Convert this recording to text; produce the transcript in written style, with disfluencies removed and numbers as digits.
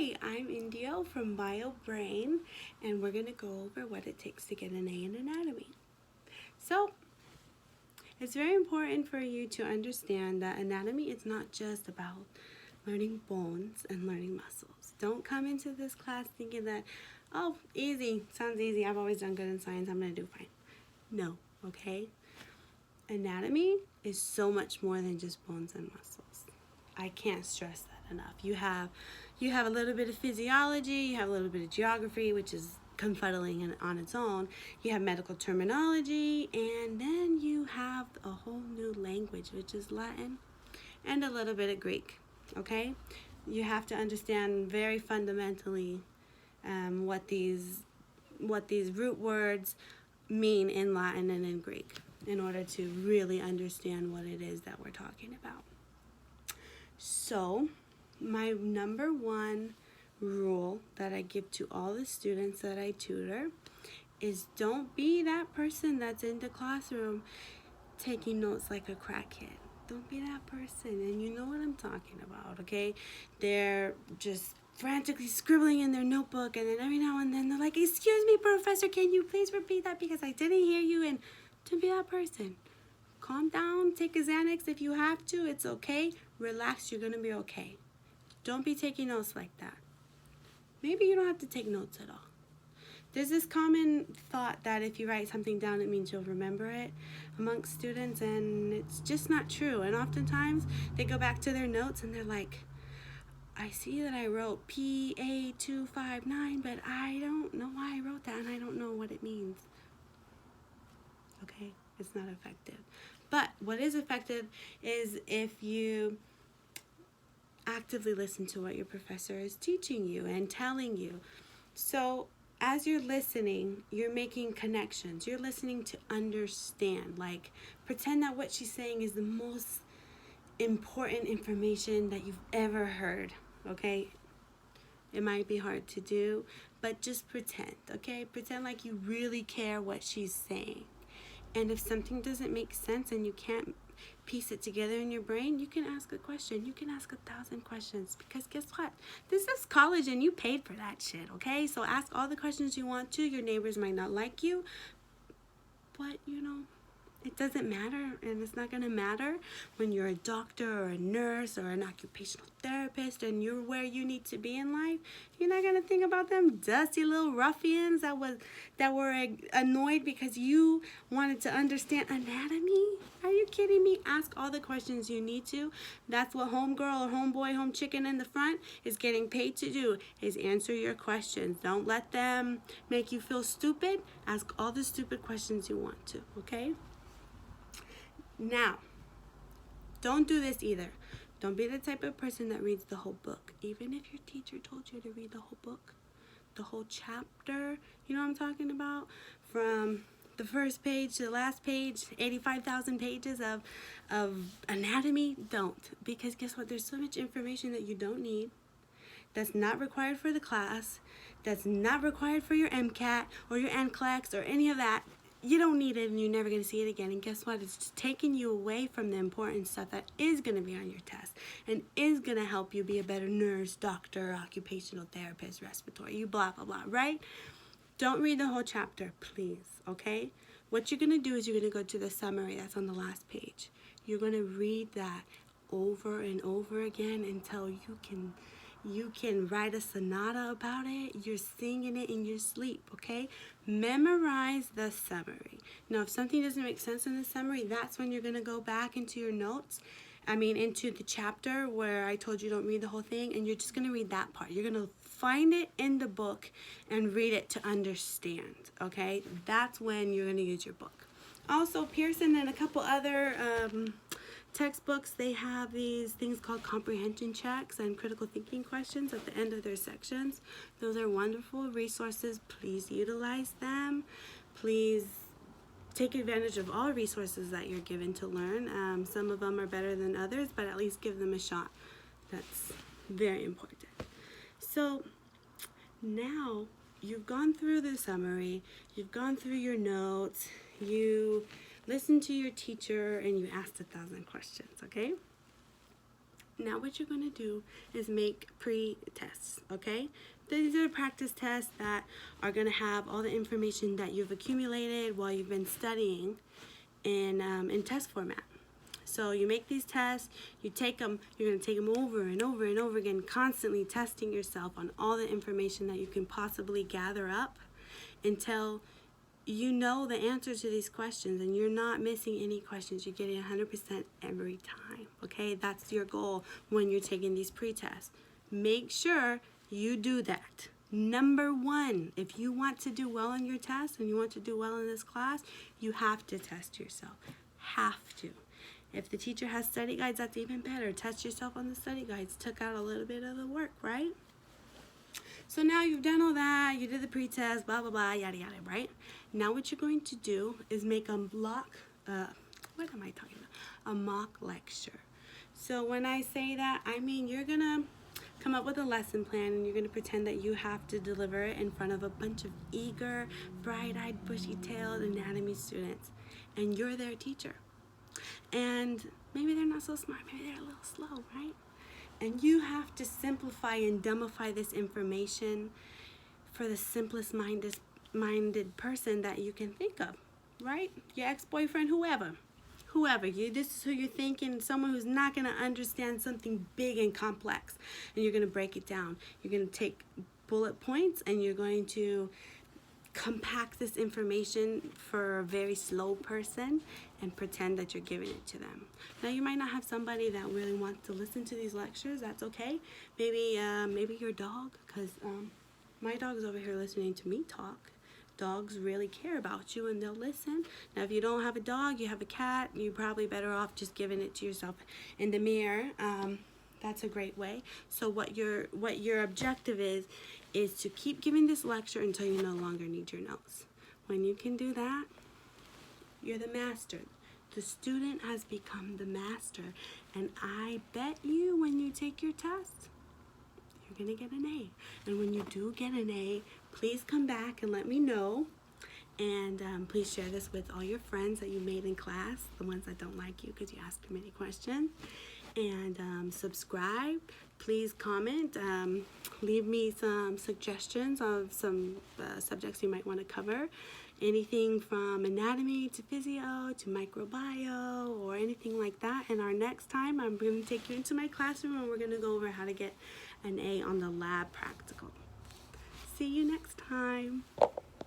Hi, I'm Indio from BioBrain, and we're going to go over what it takes to get an A in anatomy. So, it's very important for you to understand that anatomy is not just about learning bones and learning muscles. Don't come into this class thinking that, oh, easy, sounds easy, I've always done good in science, I'm going to do fine. No, okay? Anatomy is so much more than just bones and muscles. I can't stress that enough. You have a little bit of physiology, you have a little bit of geography, which is confuddling on its own. You have medical terminology, and then you have a whole new language, which is Latin, and a little bit of Greek. Okay, you have to understand very fundamentally what these root words mean in Latin and in Greek in order to really understand what it is that we're talking about. So, my number one rule that I give to all the students that I tutor is don't be that person that's in the classroom taking notes like a crackhead. Don't be that person, and you know what I'm talking about, okay? They're just frantically scribbling in their notebook, and then every now and then they're like, "Excuse me, professor, can you please repeat that because I didn't hear you?" And don't be that person. Calm down, take a Xanax if you have to, it's okay. Relax, you're gonna be okay. Don't be taking notes like that. Maybe you don't have to take notes at all. There's this common thought that if you write something down, it means you'll remember it amongst students, and it's just not true. And oftentimes, they go back to their notes and they're like, I see that I wrote PA259, but I don't know why I wrote that, and I don't know what it means. Okay, it's not effective. But what is effective is if you actively listen to what your professor is teaching you and telling you. So as you're listening, you're making connections. You're listening to understand. Like, pretend that what she's saying is the most important information that you've ever heard, okay? It might be hard to do, but just pretend, okay? Pretend like you really care what she's saying. And if something doesn't make sense and you can't piece it together in your brain, you can ask a question. You can ask 1,000 questions, because guess what? This is college and you paid for that shit, okay? So ask all the questions you want to. Your neighbors might not like you, but it doesn't matter, and it's not going to matter when you're a doctor or a nurse or an occupational therapist and you're where you need to be in life. You're not going to think about them dusty little ruffians that were annoyed because you wanted to understand anatomy. Are you kidding me? Ask all the questions you need to. That's what homegirl or homeboy, home chicken in the front is getting paid to do, is answer your questions. Don't let them make you feel stupid. Ask all the stupid questions you want to, okay? Now, don't do this either. Don't be the type of person that reads the whole book. Even if your teacher told you to read the whole book, the whole chapter, you know what I'm talking about? From the first page to the last page, 85,000 pages of anatomy, don't. Because guess what? There's so much information that you don't need, that's not required for the class, that's not required for your MCAT or your NCLEX or any of that. You don't need it, and you're never going to see it again. And guess what? It's just taking you away from the important stuff that is going to be on your test and is going to help you be a better nurse, doctor, occupational therapist, respiratory, you blah, blah, blah, right? Don't read the whole chapter, please, okay? What you're going to do is you're going to go to the summary that's on the last page. You're going to read that over and over again until you can write a sonata about it. You're singing it in your sleep, okay? Memorize the summary. Now, if something doesn't make sense in the summary, that's when you're going to go back into your notes. Into the chapter where I told you don't read the whole thing, and you're just going to read that part. You're going to find it in the book and read it to understand, okay? That's when you're going to use your book. Also, Pearson and a couple other textbooks, they have these things called comprehension checks and critical thinking questions at the end of their sections. Those are wonderful resources. Please utilize them. Please take advantage of all resources that you're given to learn. Some of them are better than others, but at least give them a shot. That's very important. So now you've gone through the summary, you've gone through your notes, you listen to your teacher, and you asked 1,000 questions, okay? Now what you're going to do is make pre-tests, okay? These are practice tests that are going to have all the information that you've accumulated while you've been studying in test format. So you make these tests, you take them, you're going to take them over and over and over again, constantly testing yourself on all the information that you can possibly gather up until you know the answer to these questions and you're not missing any questions. You're getting 100% every time, okay? That's your goal when you're taking these pre-tests. Make sure you do that. Number one, if you want to do well in your test and you want to do well in this class, you have to test yourself. Have to. If the teacher has study guides, that's even better. Test yourself on the study guides. Took out a little bit of the work, right? So now you've done all that, you did the pre-test, blah, blah, blah, yada, yada, right? Now what you're going to do is make a mock lecture. So when I say that, I mean you're going to come up with a lesson plan and you're going to pretend that you have to deliver it in front of a bunch of eager, bright-eyed, bushy-tailed anatomy students. And you're their teacher. And maybe they're not so smart, maybe they're a little slow, right? And you have to simplify and dumbify this information for the simplest minded person that you can think of, right? Your ex-boyfriend, whoever, this is who you're thinking, someone who's not going to understand something big and complex. And you're going to break it down. You're going to take bullet points and you're going to compact this information for a very slow person and pretend that you're giving it to them. Now you might not have somebody that really wants to listen to these lectures. That's okay. Maybe your dog, because my dog's over here listening to me talk. Dogs really care about you and they'll listen. Now if you don't have a dog, you have a cat, you're probably better off just giving it to yourself in the mirror. That's a great way. So what your objective is to keep giving this lecture until you no longer need your notes. When you can do that, you're the master. The student has become the master. And I bet you when you take your test, you're going to get an A. And when you do get an A, please come back and let me know. And please share this with all your friends that you made in class, the ones that don't like you because you ask too many questions. And subscribe. Please comment. Leave me some suggestions of some subjects you might want to cover. Anything from anatomy to physio to microbiome or anything like that. And our next time, I'm going to take you into my classroom and we're going to go over how to get an A on the lab practical. See you next time.